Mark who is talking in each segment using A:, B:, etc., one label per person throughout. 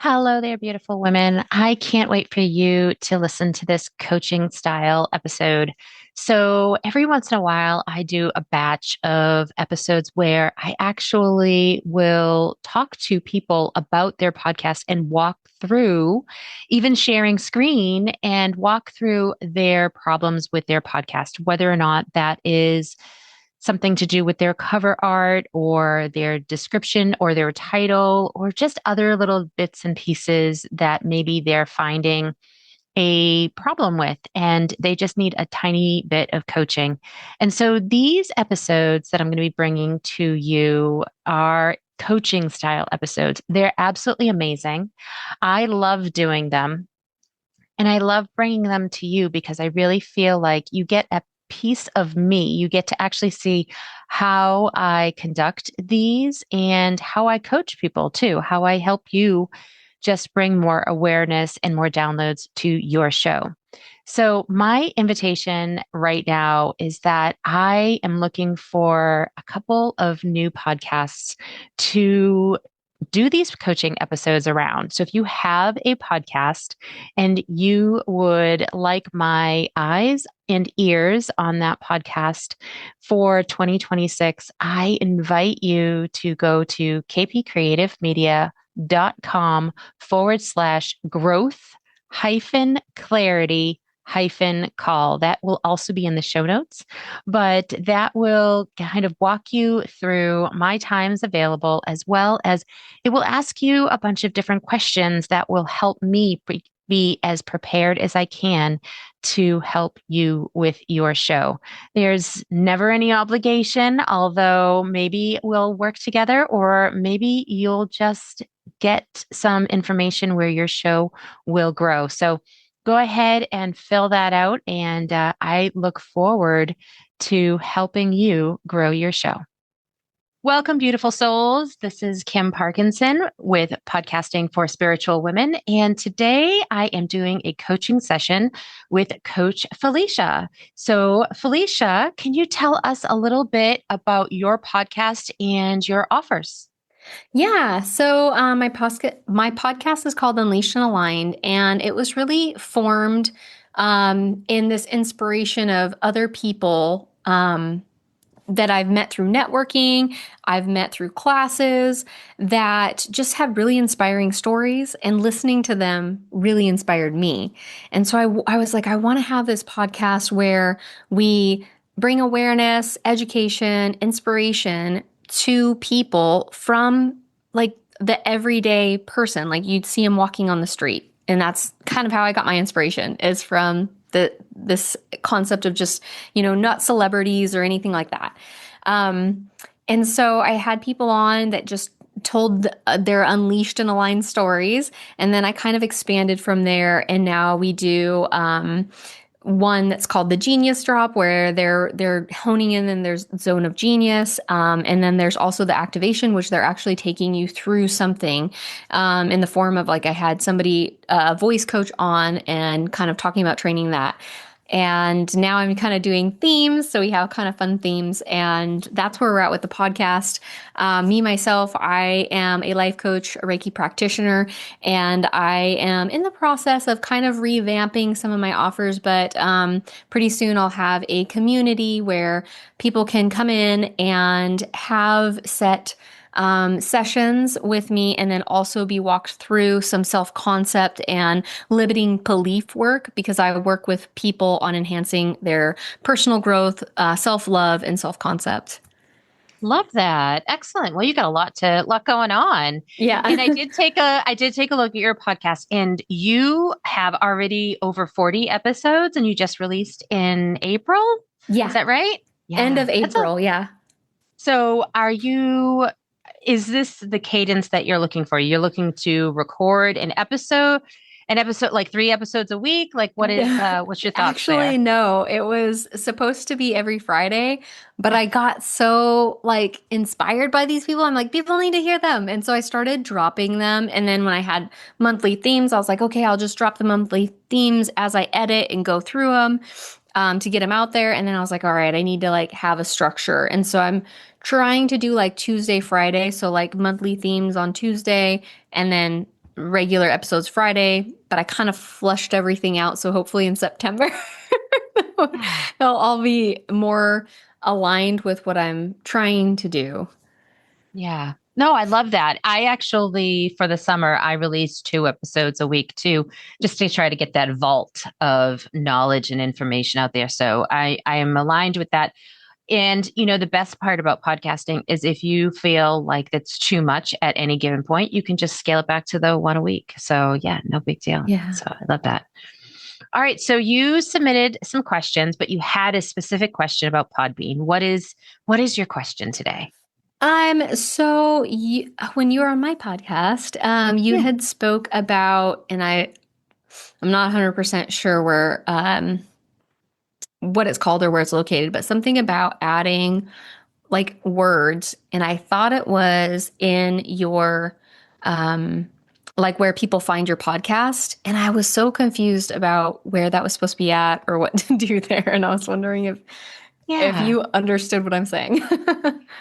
A: Hello there, beautiful women. I can't wait for you to listen to this coaching style episode. So, every once in a while, I do a batch of episodes where I actually will talk to people about their podcast and walk through, even sharing screen and walk through their problems with their podcast, whether or not that is something to do with their cover art or their description or their title or just other little bits and pieces that maybe they're finding a problem with and they just need a tiny bit of coaching. And so these episodes that I'm going to be bringing to you are coaching style episodes. They're absolutely amazing. I love doing them. And I love bringing them to you because I really feel like you get a piece of me. You get to actually see how I conduct these and how I coach people too, how I help you just bring more awareness and more downloads to your show. So, my invitation right now is that I am looking for a couple of new podcasts to do these coaching episodes around. So if you have a podcast and you would like my eyes and ears on that podcast for 2026, I invite you to go to kpcreativemedia.com/growth hyphen clarity hyphen call. That will also be in the show notes, but that will kind of walk you through my times available, as well as it will ask you a bunch of different questions that will help me be as prepared as I can to help you with your show. There's never any obligation, although maybe we'll work together or maybe you'll just get some information where your show will grow. So go ahead and fill that out. And I look forward to helping you grow your show. Welcome, beautiful souls. This is Kim Parkinson with Podcasting for Spiritual Women. And today I am doing a coaching session with Coach Felicia. So, Felicia, can you tell us a little bit about your podcast and your offers?
B: Yeah. So my podcast is called Unleashed and Aligned, and it was really formed in this inspiration of other people that I've met through networking, I've met through classes that just had really inspiring stories, and listening to them really inspired me. And so I was like, I want to have this podcast where we bring awareness, education, inspiration to people from like the everyday person. Like you'd see them walking on the street. And that's kind of how I got my inspiration, is from this concept of just, not celebrities or anything like that. And so I had people on that just told their unleashed and aligned stories. And then I kind of expanded from there. And now we do one that's called the Genius Drop, where they're honing in and there's zone of genius. And then there's also the activation, which they're actually taking you through something in the form of, like, I had somebody, a voice coach on and kind of talking about training that. And now I'm kind of doing themes. So we have kind of fun themes. And that's where we're at with the podcast. Me, myself, I am a life coach, a Reiki practitioner, and I am in the process of kind of revamping some of my offers. But pretty soon I'll have a community where people can come in and have set sessions with me, and then also be walked through some self-concept and limiting belief work, because I work with people on enhancing their personal growth, self-love, and self-concept.
A: Love that. Excellent. Well, you got a lot going on.
B: Yeah.
A: And I did take a look at your podcast, and you have already over 40 episodes and you just released in April.
B: Yeah.
A: Is that right? Yeah.
B: End of April. Yeah.
A: So is this the cadence that you're looking for? You're looking to record an episode, like 3 episodes a week? Like what's your thoughts there?
B: Actually, no, it was supposed to be every Friday, but I got so inspired by these people. I'm like, people need to hear them. And so I started dropping them. And then when I had monthly themes, I was like, okay, I'll just drop the monthly themes as I edit and go through them. To get them out there. And then I was like, all right, I need to have a structure. And so I'm trying to do Tuesday, Friday. So monthly themes on Tuesday, and then regular episodes Friday, but I kind of flushed everything out. So hopefully in September,
A: Yeah.
B: they'll all be more aligned with what I'm trying to do.
A: Yeah. No, I love that. I actually, for the summer, I released 2 episodes a week too, just to try to get that vault of knowledge and information out there. So I am aligned with that. And, the best part about podcasting is if you feel like that's too much at any given point, you can just scale it back to the one a week. So, yeah, no big deal.
B: Yeah.
A: So, I love that. All right. So, you submitted some questions, but you had a specific question about Podbean. What is your question today?
B: When you were on my podcast, you
A: Yeah.
B: had spoke about, and I'm not 100% sure what it's called or where it's located, but something about adding like words, and I thought it was in your um like where people find your podcast, and I was so confused about where that was supposed to be at or what to do there, and I was wondering if
A: Yeah.
B: you understood what I'm saying.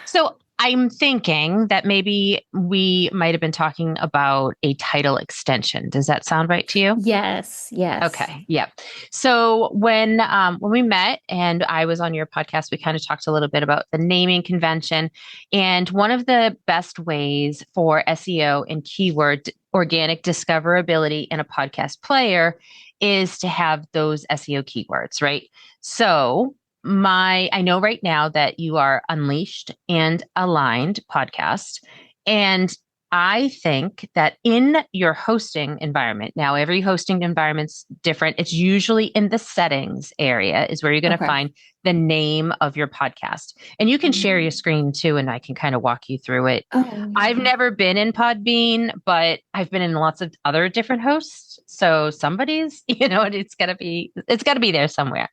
A: So I'm thinking that maybe we might have been talking about a title extension. Does that sound right to you?
B: Yes, yes.
A: Okay. Yeah. So when we met and I was on your podcast, we kind of talked a little bit about the naming convention. And one of the best ways for SEO and keyword organic discoverability in a podcast player is to have those SEO keywords, right? So I know right now that you are Unleashed and Aligned podcast. And I think that in your hosting environment, now every hosting environment's different. It's usually in the settings area is where you're going to
B: Okay.
A: find the name of your podcast. And you can share your
B: Um,
A: screen too, and I can kind of walk you through it.
B: Oh,
A: I've
B: yeah.
A: never been in Podbean, but I've been in lots of other different hosts. So somebody's, it's gotta be there somewhere.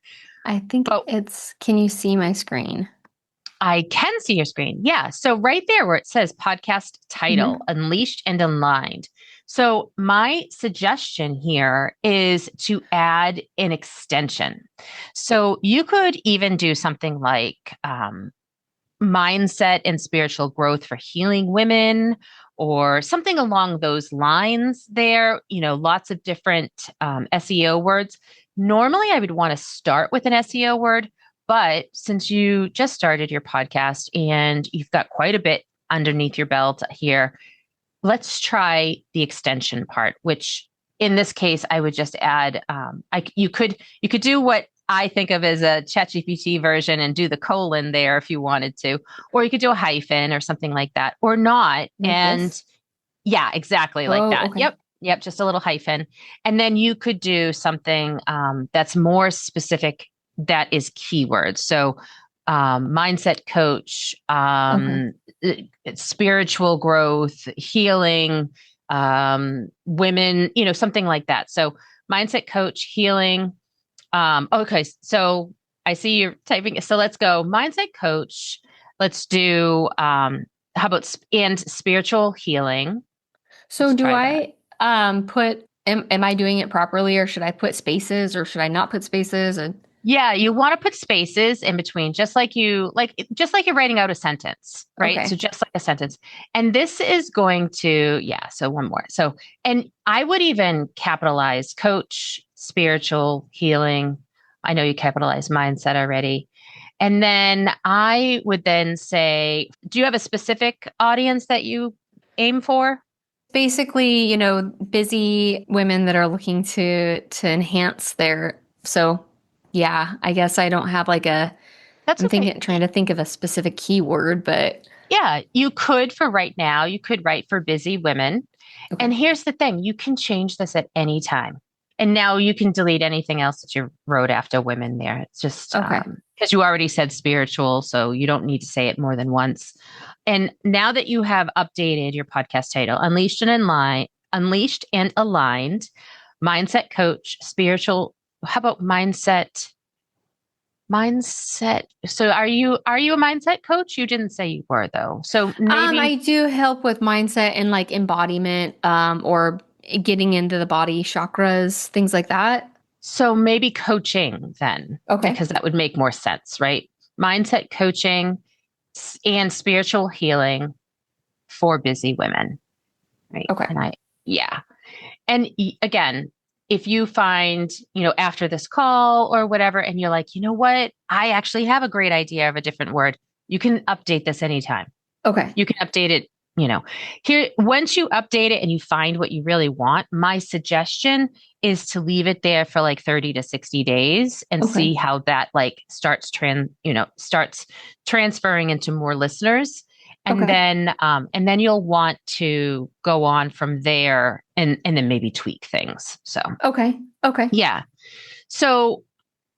B: I think
A: But
B: can you see my screen?
A: I can see your screen. Yeah. So right there where it says podcast title,
B: Hmm.
A: Unleashed and Aligned. So my suggestion here is to add an extension. So you could even do something like mindset and spiritual growth for healing women or something along those lines there, lots of different SEO words. Normally, I would want to start with an SEO word, but since you just started your podcast and you've got quite a bit underneath your belt here, let's try the extension part, which in this case, I would just add, you could do what I think of as a ChatGPT version and do the colon there if you wanted to, or you could do a hyphen or something like that, or not.
B: Like
A: And
B: this?
A: yeah, exactly like
B: Oh,
A: that.
B: okay.
A: Yep. Yep. Just a little hyphen. And then you could do something that's more specific that is keywords. So, mindset coach,
B: Okay.
A: spiritual growth, healing, women, something like that. So, mindset coach, healing. Okay. So, I see you're typing. So, let's go. Mindset coach. Let's do, how about, and spiritual healing.
B: So
A: Let's
B: do
A: try that.
B: I am I doing it properly, or should I put spaces, or should I not put spaces? And
A: Yeah, you want to put spaces in between, just like you're writing out a sentence, right? So
B: okay.
A: just like a sentence. And this is going to, yeah, so one more. So, and I would even capitalize coach, spiritual, healing. I know you capitalized mindset already. And then I would then say, do you have a specific audience that you aim for?
B: Basically, busy women that are looking to enhance their so yeah, I guess I don't have like
A: That's
B: I'm
A: okay.
B: trying to think of a specific keyword, but
A: Yeah, you could for right now, you could write for busy women.
B: okay.
A: And here's the thing, you can change this at any time. And now you can delete anything else that you wrote after women there. It's just
B: Okay.
A: because you already said spiritual, so you don't need to say it more than once. And now that you have updated your podcast title, Unleashed and Aligned, mindset coach, spiritual, how about mindset? So are you a mindset coach? You didn't say you were though. So
B: I
A: maybe
B: do help with mindset and like embodiment, or getting into the body chakras, things like that.
A: maybe coaching then,
B: Okay.
A: because that would make more sense, right? Mindset coaching and spiritual healing for busy women, right?
B: Okay.
A: Yeah. And again, if you find, after this call or whatever, and you're like, you know what, I actually have a great idea of a different word, you can update this anytime.
B: Okay.
A: You can update it, here. Once you update it and you find what you really want, my suggestion is to leave it there for like 30 to 60 days and
B: Okay.
A: see how that like starts transferring into more listeners.
B: Okay.
A: And then you'll want to go on from there and then maybe tweak things. So
B: Okay. Okay.
A: yeah. So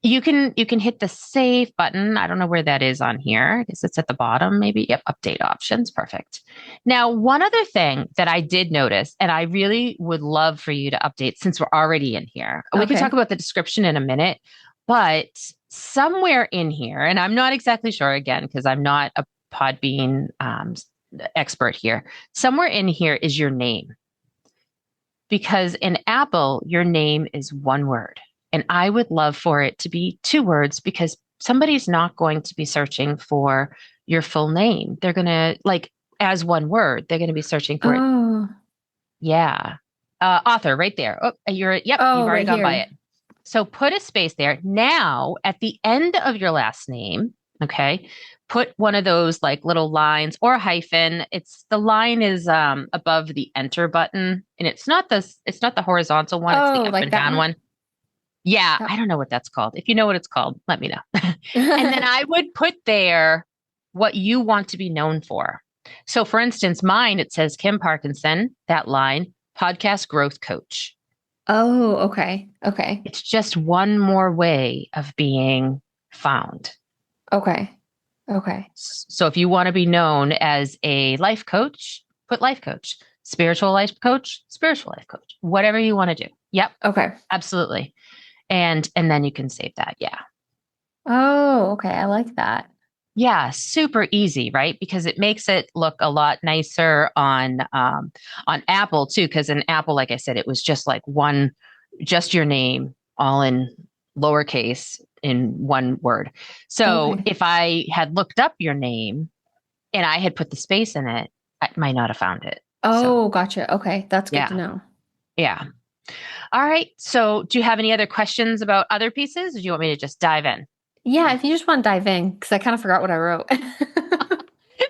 A: you can hit the save button. I don't know where that is on here. I guess it's at the bottom, maybe. Yep, update options. Perfect. Now, one other thing that I did notice, and I really would love for you to update since we're already in here. We could talk
B: Okay.
A: about the description in a minute, but somewhere in here, and I'm not exactly sure again, because I'm not a Podbean expert here. Somewhere in here is your name. Because in Apple, your name is one word. And I would love for it to be two words because somebody's not going to be searching for your full name. They're going to, like, as one word, they're going to be searching for it.
B: Oh.
A: Yeah. Author right there. Oh, you've
B: Oh,
A: already
B: right
A: gone by
B: here.
A: it. So put a space there. Now, at the end of your last name, okay, put one of those like little lines or a hyphen. The line is above the enter button, and it's not the horizontal one, it's the
B: Oh,
A: up
B: like
A: and
B: that
A: down
B: one?
A: one. Yeah,
B: Yep.
A: I don't know what that's called. If you know what it's called, let me know. And then I would put there what you want to be known for. So for instance, mine, it says Kim Parkinson, that line, podcast growth coach.
B: Oh, okay. Okay.
A: It's just one more way of being found.
B: Okay. Okay.
A: So if you want to be known as a life coach, put life coach, spiritual life coach, whatever you want to do. Yep,
B: Okay.
A: absolutely. And then you can save that. Yeah.
B: Oh, okay. I like that.
A: Yeah, super easy, right? Because it makes it look a lot nicer on Apple too. Because in Apple, like I said, it was just like just your name, all in lowercase in one word. So
B: Okay.
A: if I had looked up your name and I had put the space in it, I might not have found it. So
B: Oh, gotcha. Okay. That's good to
A: yeah,
B: know.
A: yeah. All right. So do you have any other questions about other pieces, or do you want me to just dive in?
B: Yeah, if you just want to dive in, because I kind of forgot what I wrote.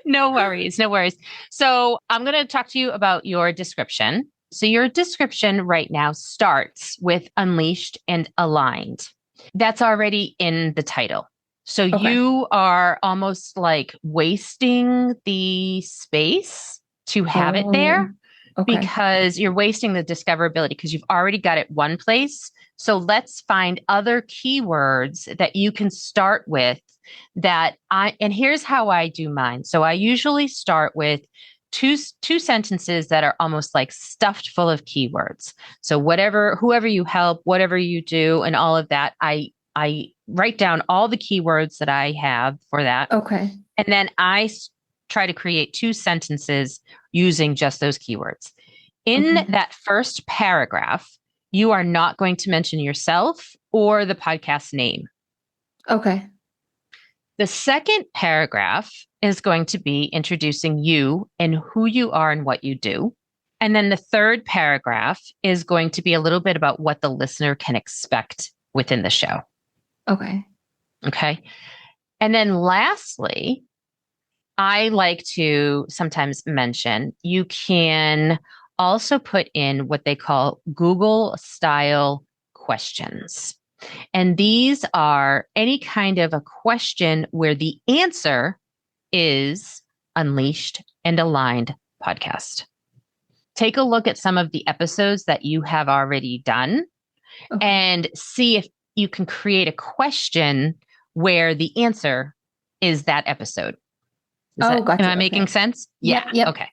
A: No worries, no worries. So I'm going to talk to you about your description. So your description right now starts with unleashed and aligned. That's already in the title. So
B: Okay.
A: you are almost like wasting the space to have it
B: Oh,
A: there
B: okay.
A: because you're wasting the discoverability because you've already got it one place. So let's find other keywords that you can start with and here's how I do mine. So I usually start with two sentences that are almost like stuffed full of keywords. So whoever you help, whatever you do, and all of that, I write down all the keywords that I have for that.
B: Okay.
A: And then try to create two sentences using just those keywords. In
B: Okay.
A: that first paragraph, you are not going to mention yourself or the podcast name.
B: Okay.
A: The second paragraph is going to be introducing you and who you are and what you do. And then the third paragraph is going to be a little bit about what the listener can expect within the show.
B: Okay.
A: Okay. And then lastly, I like to sometimes mention you can also put in what they call Google style questions. And these are any kind of a question where the answer is Unleashed and Aligned podcast. Take a look at some of the episodes that you have already done
B: Okay.
A: and see if you can create a question where the answer is that episode.
B: Oh,
A: Am I
B: gotcha.
A: making
B: Okay.
A: sense? Yeah.
B: Yep. Yep.
A: Okay.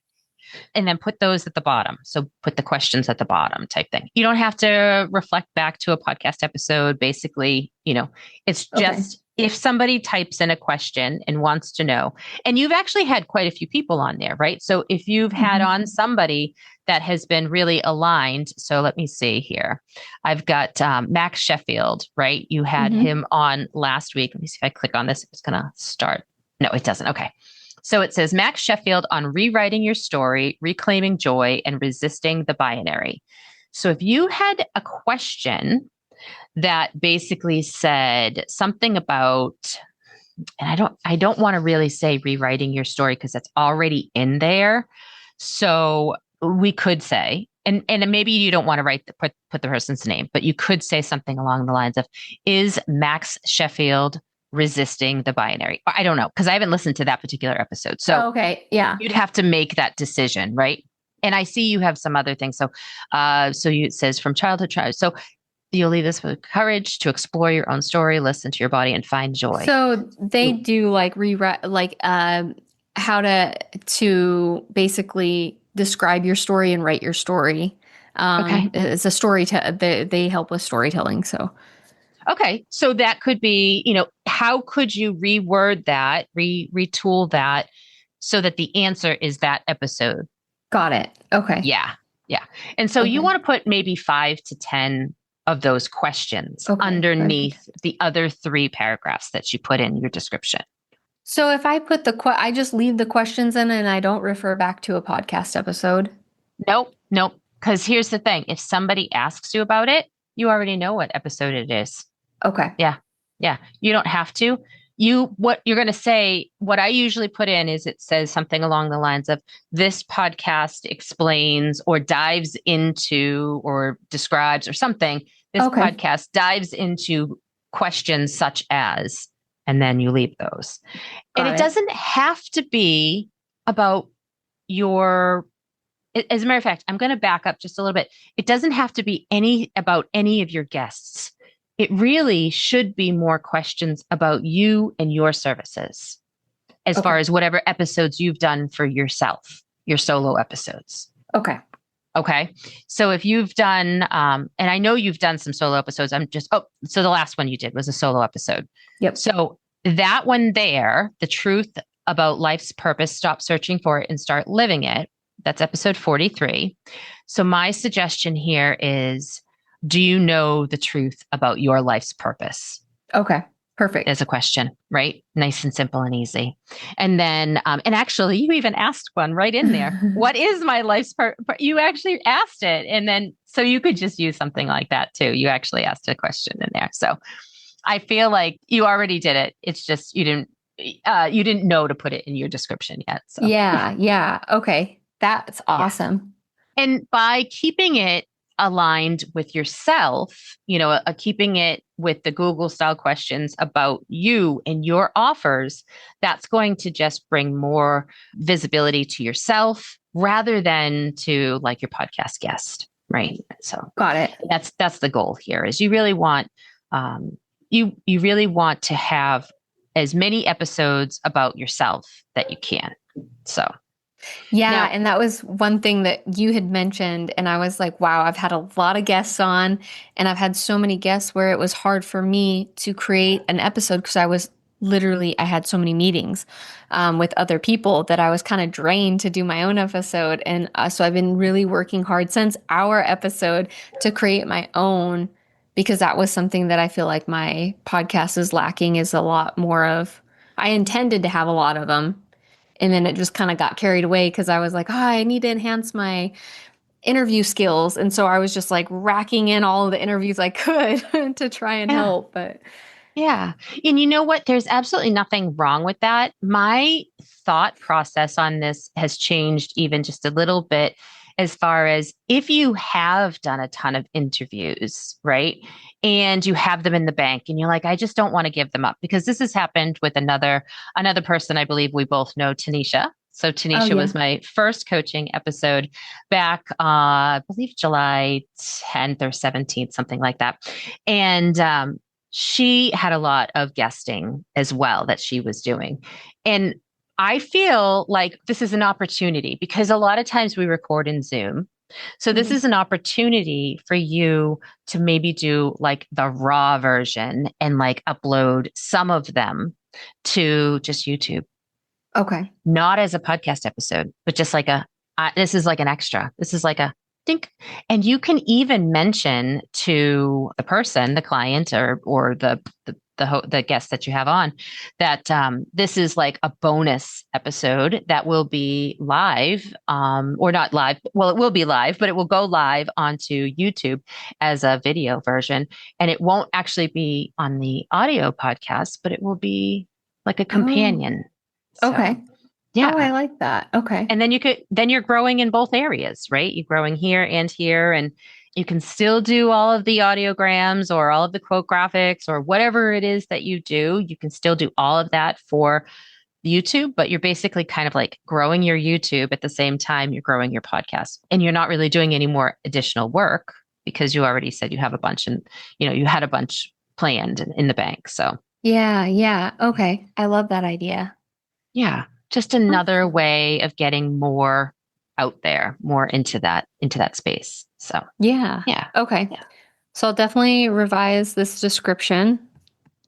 A: And then put those at the bottom. So put the questions at the bottom type thing. You don't have to reflect back to a podcast episode. Basically, it's
B: Okay.
A: just if somebody types in a question and wants to know, and you've actually had quite a few people on there, right? So if you've had
B: Hmm.
A: on somebody that has been really aligned, so let me see here. I've got Max Sheffield, right? You had
B: Hmm.
A: him on last week. Let me see if I click on this. It's going to start. No, it doesn't. Okay. So it says Max Sheffield on rewriting your story, reclaiming joy, and resisting the binary. So if you had a question that basically said something about, and I don't want to really say rewriting your story because that's already in there. So we could say, and maybe you don't want to put the person's name, but you could say something along the lines of, is Max Sheffield resisting the binary? I don't know, because I haven't listened to that particular episode. So
B: Okay. Yeah.
A: you'd have to make that decision, right? And I see you have some other things. It says from childhood child. So you'll leave this with courage to explore your own story, listen to your body, and find joy.
B: So they do like rewrite, like how to basically describe your story and write your story.
A: Okay.
B: It's a they help with storytelling. So
A: Okay. So that could be, how could you reword that, retool that so that the answer is that episode?
B: got it. Okay.
A: Yeah. Yeah. And so you
B: Okay.
A: want to put maybe 5 to 10 of those questions
B: Okay. Very good.
A: underneath the other 3 paragraphs that you put in your description.
B: So if I put I just leave the questions in and I don't refer back to a podcast episode.
A: Nope. Nope. Because here's the thing. If somebody asks you about it, you already know what episode it is.
B: Okay.
A: Yeah. Yeah. You don't have to. What you're going to say, what I usually put in is it says something along the lines of, this podcast explains or dives into or describes or something. This
B: Okay.
A: podcast dives into questions such as, and then you leave those. And
B: Got
A: it
B: it.
A: doesn't have to be about your, as a matter of fact, I'm going to back up just a little bit. It doesn't have to be about any of your guests. It really should be more questions about you and your services, as far
B: Okay.
A: as whatever episodes you've done for yourself, your solo episodes.
B: Okay.
A: Okay. So if you've done, and I know you've done some solo episodes, so the last one you did was a solo episode.
B: Yep.
A: So that one there, the truth about life's purpose, stop searching for it and start living it. That's episode 43. So my suggestion here is, do you know the truth about your life's purpose?
B: Okay. Perfect.
A: As a question, right? Nice and simple and easy. And then, and actually, you even asked one right in there. What is my life's purpose? You actually asked it. And then, so you could just use something like that too. You actually asked a question in there. So I feel like you already did it. It's just you didn't know to put it in your description yet. So
B: Yeah. Yeah. Okay. That's
A: yeah.
B: awesome.
A: And by keeping it aligned with yourself, keeping it with the Google style questions about you and your offers, that's going to just bring more visibility to yourself rather than to like your podcast guest, right? So
B: Got it.
A: that's the goal here. Is you really want you really want to have as many episodes about yourself that you can. So
B: Yeah,
A: now,
B: and that was one thing that you had mentioned, and I was like, wow, I've had a lot of guests on, and I've had so many guests where it was hard for me to create an episode because I had so many meetings with other people that I was kind of drained to do my own episode. And so I've been really working hard since our episode to create my own, because that was something that I feel like my podcast is lacking, is a lot more of, I intended to have a lot of them. And then it just kind of got carried away because I was like, oh, I need to enhance my interview skills. And so I was just like racking in all of the interviews I could to try and
A: yeah.
B: help. But
A: Yeah. And you know what? There's absolutely nothing wrong with that. My thought process on this has changed even just a little bit, as far as if you have done a ton of interviews, right? And you have them in the bank and you're like, I just don't want to give them up, because this has happened with another person I believe we both know, Tanisha. So Tanisha was my first coaching episode back, I believe July 10th or 17th, something like that. And she had a lot of guesting as well that she was doing. And I feel like this is an opportunity, because a lot of times we record in Zoom. So this is an opportunity for you to maybe do like the raw version and like upload some of them to just YouTube.
B: okay.
A: Not as a podcast episode, but just like this is like an extra. This is like a dink. And you can even mention to the person, the client or the guests that you have on, that this is like a bonus episode that will be live, or not live. Well, it will be live, but it will go live onto YouTube as a video version, and it won't actually be on the audio podcast, but it will be like a
B: Oh,
A: companion. So
B: okay. Oh,
A: yeah.
B: I like that. Okay.
A: And then you're growing in both areas, right? You're growing here, and you can still do all of the audiograms or all of the quote graphics or whatever it is that you do. You can still do all of that for YouTube, but you're basically kind of like growing your YouTube at the same time you're growing your podcast. And you're not really doing any more additional work because you already said you have a bunch, and you had a bunch planned in the bank. So
B: Yeah, yeah. Okay. I love that idea.
A: yeah, just another
B: Awesome.
A: way of getting more out there, more into that space. So,
B: Yeah.
A: yeah.
B: Okay.
A: Yeah.
B: So I'll definitely revise this description.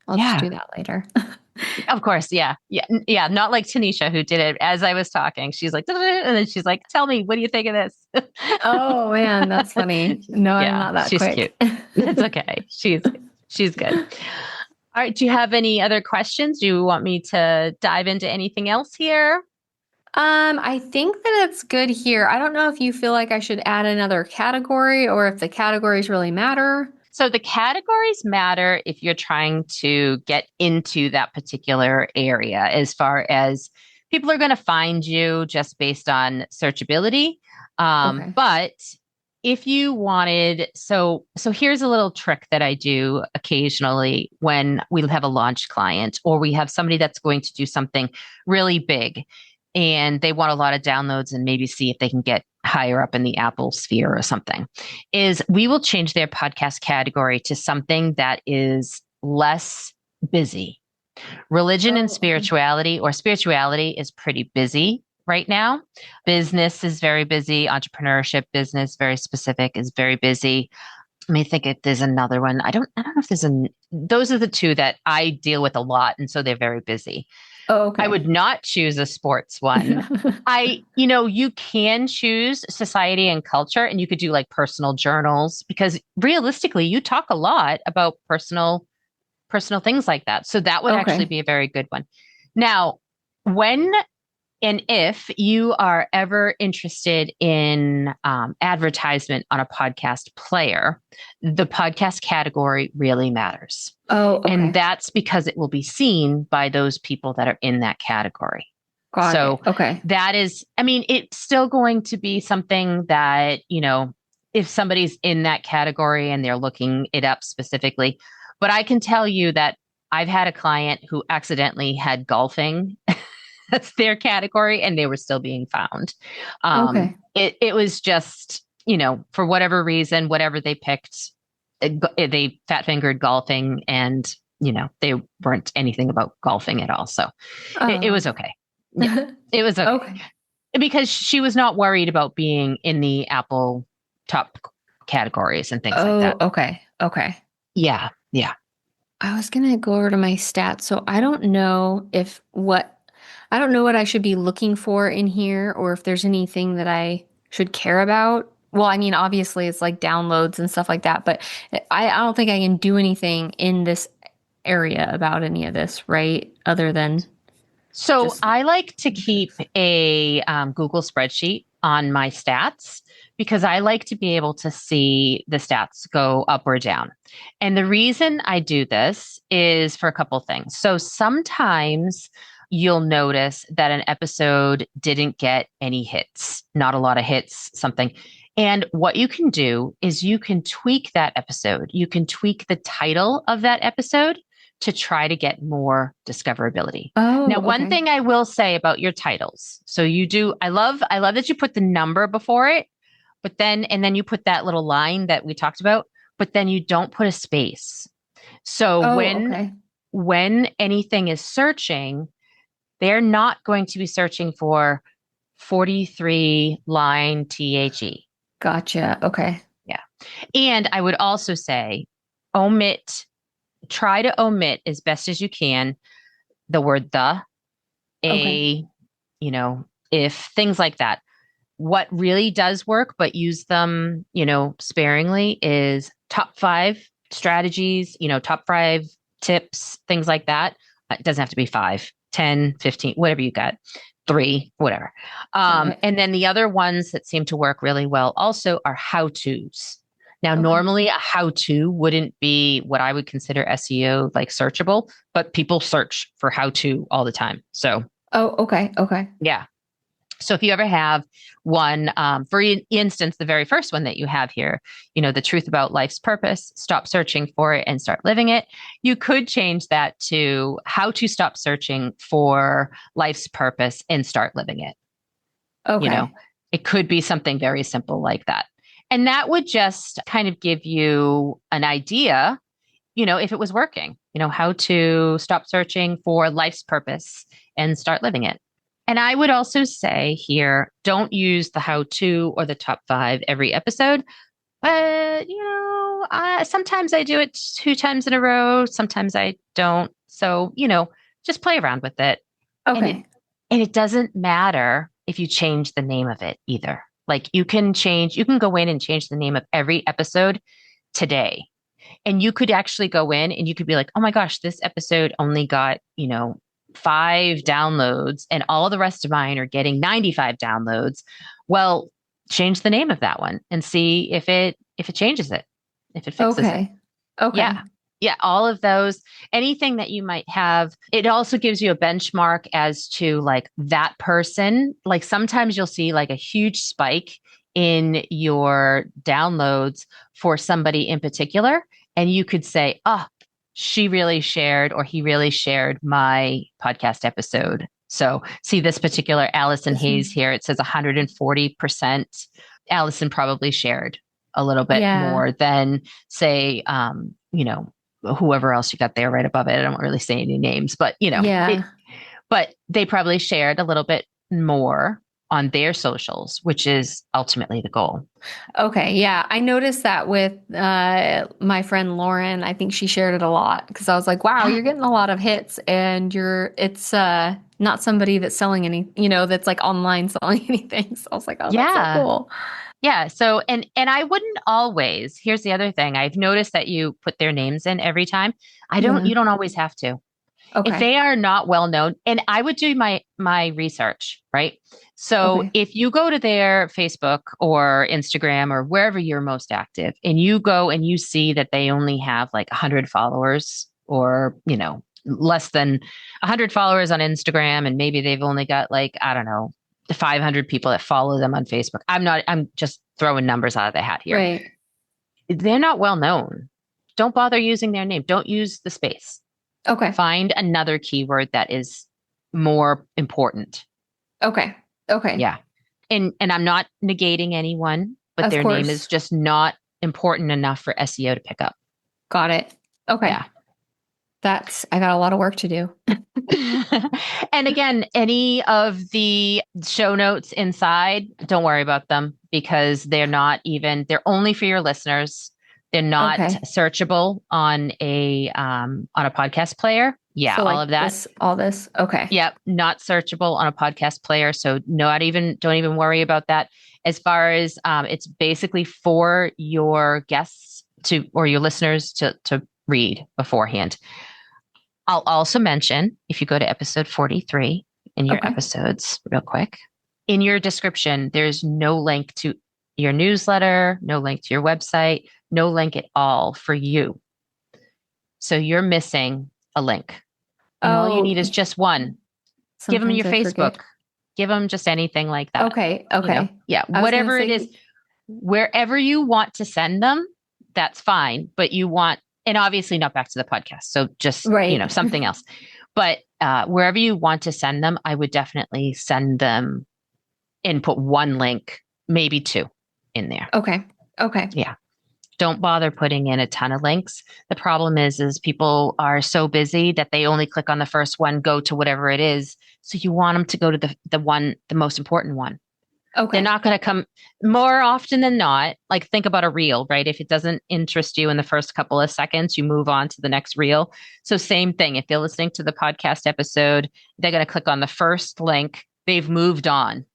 B: I'll just
A: Yeah.
B: do that later.
A: Of course, yeah. Yeah. Yeah, not like Tanisha who did it as I was talking. She's like, and then she's like, "Tell me, what do you think of this?"
B: Oh man, that's funny. No, I'm
A: Yeah,
B: not that
A: she's
B: quick.
A: cute. That's okay. She's good. All right, do you have any other questions? Do you want me to dive into anything else here?
B: I think that it's good here. I don't know if you feel like I should add another category or if the categories really matter.
A: So the categories matter if you're trying to get into that particular area, as far as people are going to find you just based on searchability.
B: Okay.
A: But if you wanted, so here's a little trick that I do occasionally when we have a launch client or we have somebody that's going to do something really big and they want a lot of downloads and maybe see if they can get higher up in the Apple sphere or something, is we will change their podcast category to something that is less busy. Religion and
B: Oh, okay.
A: spirituality, or spirituality, is pretty busy right now. Business is very busy. Entrepreneurship, business, very specific, is very busy. Let me think if there's another one. I don't know if those are the two that I deal with a lot. And so they're very busy.
B: Oh,
A: I
B: okay.
A: would not choose a sports one. You can choose society and culture, and you could do like personal journals, because realistically, you talk a lot about personal things like that. So that would actually
B: Okay.
A: be a very good one. Now, when and if you are ever interested in advertisement on a podcast player, the podcast category really matters.
B: Oh,
A: And
B: okay.
A: that's because it will be seen by those people that are in that category.
B: Got it.
A: So
B: Okay.
A: that is, I mean, it's still going to be something that, if somebody's in that category and they're looking it up specifically. But I can tell you that I've had a client who accidentally had golfing that's their category, and they were still being found.
B: Okay.
A: It was just, for whatever reason, whatever they picked, they fat fingered golfing, and they weren't anything about golfing at all. So it
B: Oh.
A: was okay. Yeah, it was okay
B: Okay.
A: because she was not worried about being in the Apple top categories and things like
B: Oh,
A: that.
B: okay. Okay.
A: Yeah, yeah.
B: I was gonna go over to my stats, so I don't know what I should be looking for in here or if there's anything that I should care about. Well, I mean, obviously it's like downloads and stuff like that, but I don't think I can do anything in this area about any of this, right? Other than
A: So
B: just
A: I like to keep a Google spreadsheet on my stats because I like to be able to see the stats go up or down. And the reason I do this is for a couple things. So sometimes you'll notice that an episode didn't get any hits, not a lot of hits, something. And what you can do is you can tweak that episode. You can tweak the title of that episode to try to get more discoverability.
B: Oh,
A: Now, one
B: okay.
A: thing I will say about your titles. So you do, I love that you put the number before it, but then you put that little line that we talked about, but then you don't put a space. So
B: Oh,
A: when
B: okay.
A: when anything is searching, they're not going to be searching for 43 line THE.
B: Gotcha. Okay.
A: Yeah. And I would also say omit, try to omit as best as you can the word the,
B: Okay.
A: a, if, things like that. What really does work, but use them, sparingly, is top five strategies, top five tips, things like that. It doesn't have to be 5, 10, 15, whatever you got, 3, whatever.
B: Got it.
A: And then the other ones that seem to work really well also are how-tos. Now,
B: Okay.
A: normally a how-to wouldn't be what I would consider SEO like searchable, but people search for how-to all the time. So
B: Oh, okay. Okay.
A: yeah. So if you ever have one, for instance, the very first one that you have here, the truth about life's purpose, stop searching for it and start living it. You could change that to how to stop searching for life's purpose and start living it. You know,
B: Okay.
A: it could be something very simple like that. And that would just kind of give you an idea, if it was working, how to stop searching for life's purpose and start living it. And I would also say here, don't use the how to or the top 5 every episode. But, sometimes I do it 2 times in a row. Sometimes I don't. So, just play around with it. And it,
B: Okay.
A: and it doesn't matter if you change the name of it either. Like you can go in and change the name of every episode today. And you could actually go in and you could be like, oh my gosh, this episode only got, 5 downloads and all the rest of mine are getting 95 downloads. Well, change the name of that one and see if it changes it, if it fixes it.
B: Okay. Okay.
A: Yeah. Yeah, all of those, anything that you might have, it also gives you a benchmark as to like that person. Like sometimes you'll see like a huge spike in your downloads for somebody in particular. And you could say, oh, she really shared or he really shared my podcast episode. So see this particular Allison
B: This
A: Hayes
B: one.
A: here. It says 140%. Allison probably shared a little bit
B: Yeah.
A: more than say, whoever else you got there right above it. I don't really say any names, but
B: Yeah.
A: but they probably shared a little bit more on their socials, which is ultimately the goal.
B: Okay. Yeah. I noticed that with my friend Lauren. I think she shared it a lot because I was like, wow,
A: Yeah.
B: you're getting a lot of hits and it's not somebody that's selling any, that's like online selling anything. So I was like, oh, that's so
A: Yeah.
B: cool.
A: Yeah. So and I wouldn't always, here's the other thing. I've noticed that you put their names in every time.
B: Yeah.
A: You don't always have to. If
B: Okay.
A: they are not well known, and I would do my research, right? So
B: Okay.
A: if you go to their Facebook or Instagram or wherever you're most active, and you go and you see that they only have like 100 followers or, less than 100 followers on Instagram, and maybe they've only got like, I don't know, 500 people that follow them on Facebook. I'm just throwing numbers out of the hat here.
B: Right.
A: They're not well known. Don't bother using their name. Don't use the space.
B: Okay.
A: Find another keyword that is more important.
B: Okay. Okay.
A: Yeah. And I'm not negating anyone, but
B: Of
A: their name is
B: course.
A: just not important enough for SEO to pick up.
B: Got it. Okay.
A: Yeah.
B: I got a lot of work to do.
A: And again, any of the show notes inside, don't worry about them because they're only for your listeners. They're not
B: Okay.
A: searchable on a podcast player. Yeah,
B: So
A: all
B: like
A: of that.
B: all this. Okay.
A: Yep, not searchable on a podcast player. So don't even worry about that. As far as it's basically for your guests or your listeners to read beforehand. I'll also mention if you go to episode 43 in your
B: Okay.
A: episodes, real quick, in your description, there's no link to your newsletter, no link to your website, no link at all for you. So you're missing a link. And all you
B: Oh,
A: need is just one. Give them
B: sometimes
A: your
B: I forget.
A: Facebook. Give them just anything like that.
B: Okay. Okay.
A: Yeah,
B: I was gonna
A: whatever it is,
B: say,
A: wherever you want to send them, that's fine. But and obviously not back to the podcast. So just,
B: right.
A: something else. But wherever you want to send them, I would definitely send them and put one link, maybe 2 in there.
B: Okay. Okay.
A: Yeah. Don't bother putting in a ton of links. The problem is people are so busy that they only click on the first one, go to whatever it is. So you want them to go to the most important one. They're
B: Okay.
A: not going to come more often than not. Like think about a reel, right? If it doesn't interest you in the first couple of seconds, you move on to the next reel. So same thing. If they're listening to the podcast episode, they're going to click on the first link. They've moved on.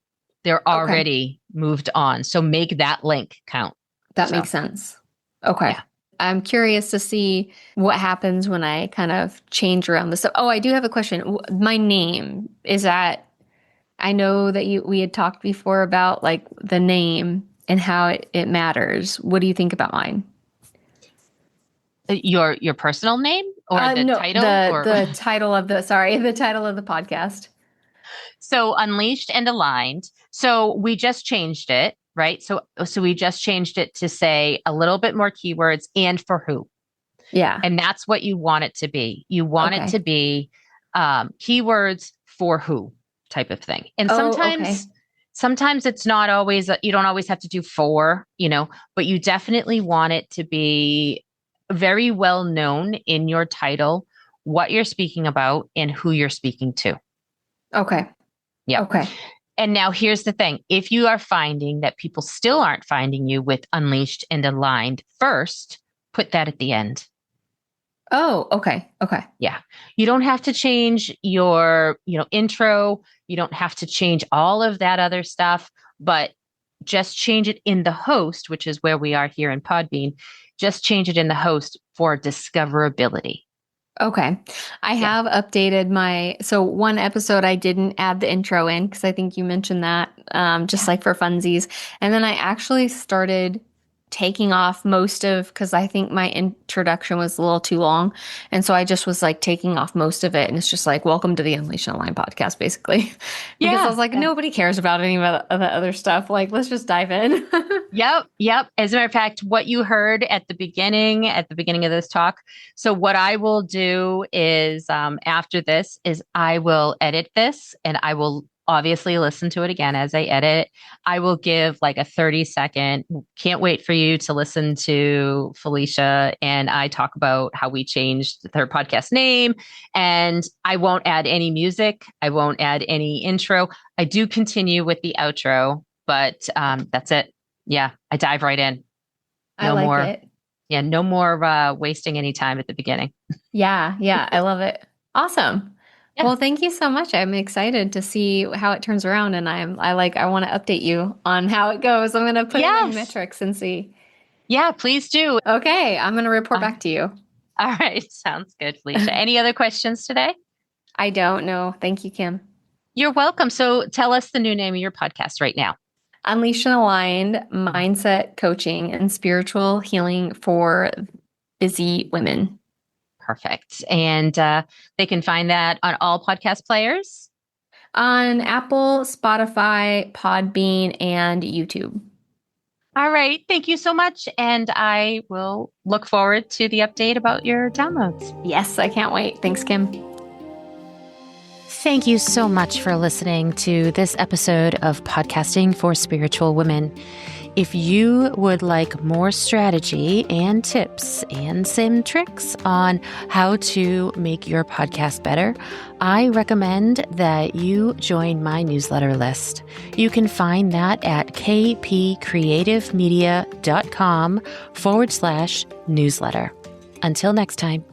A: They're
B: Okay.
A: already moved on. So make that link count.
B: That
A: So
B: makes sense. Okay.
A: yeah.
B: I'm curious to see what happens when I kind of change around this. Oh, I do have a question. My name, is that, I know that we had talked before about like the name and how it matters. What do you think about mine?
A: Your personal name or the
B: No,
A: title
B: the
A: or
B: the title of the sorry, the title of the podcast.
A: so unleashed and aligned. So we just changed it, right? So we just changed it to say a little bit more keywords and for who.
B: Yeah.
A: And that's what you want it to be. You want it
B: Okay.
A: to be keywords for who type of thing. And
B: Oh, okay.
A: sometimes it's not always, you don't always have to do for, but you definitely want it to be very well known in your title, what you're speaking about and who you're speaking to.
B: Okay.
A: Yep.
B: Okay.
A: And now here's the thing. If you are finding that people still aren't finding you with unleashed and aligned first, put that at the end.
B: Oh, okay. Okay.
A: Yeah. You don't have to change your, intro. You don't have to change all of that other stuff, but just change it in the host, which is where we are here in Podbean. Just change it in the host for discoverability.
B: Okay. I
A: Yeah.
B: have updated so one episode I didn't add the intro in because I think you mentioned that, just
A: Yeah.
B: like for funsies. And then I actually started taking off because I think my introduction was a little too long. And so I just was like taking off most of it. And it's just like, welcome to the Unleash Online podcast, basically. Because I
A: Yeah.
B: was like, nobody cares about any of the other stuff. Like, let's just dive in.
A: Yep. Yep. As a matter of fact, what you heard at the beginning of this talk. So what I will do is after this is I will edit this and I will obviously listen to it again as I edit. I will give like a 30-second. Can't wait for you to listen to Felicia and I talk about how we changed her podcast name. And I won't add any music. I won't add any intro. I do continue with the outro, but that's it. Yeah, I dive right in.
B: I
A: No
B: like
A: more.
B: it.
A: Yeah, no more wasting any time at the beginning.
B: Yeah, yeah, I love it. Awesome.
A: Yeah.
B: Well, thank you so much. I'm excited to see how it turns around and I want to update you on how it goes. I'm going to put in my
A: Yes.
B: metrics and see.
A: Yeah, please do.
B: Okay, I'm going to report
A: Uh,
B: back to you.
A: all right. Sounds good, Felicia. Any other questions today?
B: I don't know. Thank you, Kim.
A: You're welcome. So tell us the new name of your podcast right now.
B: Unleashed and Aligned Mindset Coaching and Spiritual Healing for Busy Women.
A: Perfect. And they can find that on all podcast players.
B: On Apple, Spotify, Podbean, and YouTube.
A: All right. Thank you so much. And I will look forward to the update about your downloads.
B: Yes, I can't wait. Thanks, Kim.
A: Thank you so much for listening to this episode of Podcasting for Spiritual Women. If you would like more strategy and tips and some tricks on how to make your podcast better, I recommend that you join my newsletter list. You can find that at kpcreativemedia.com/newsletter. Until next time.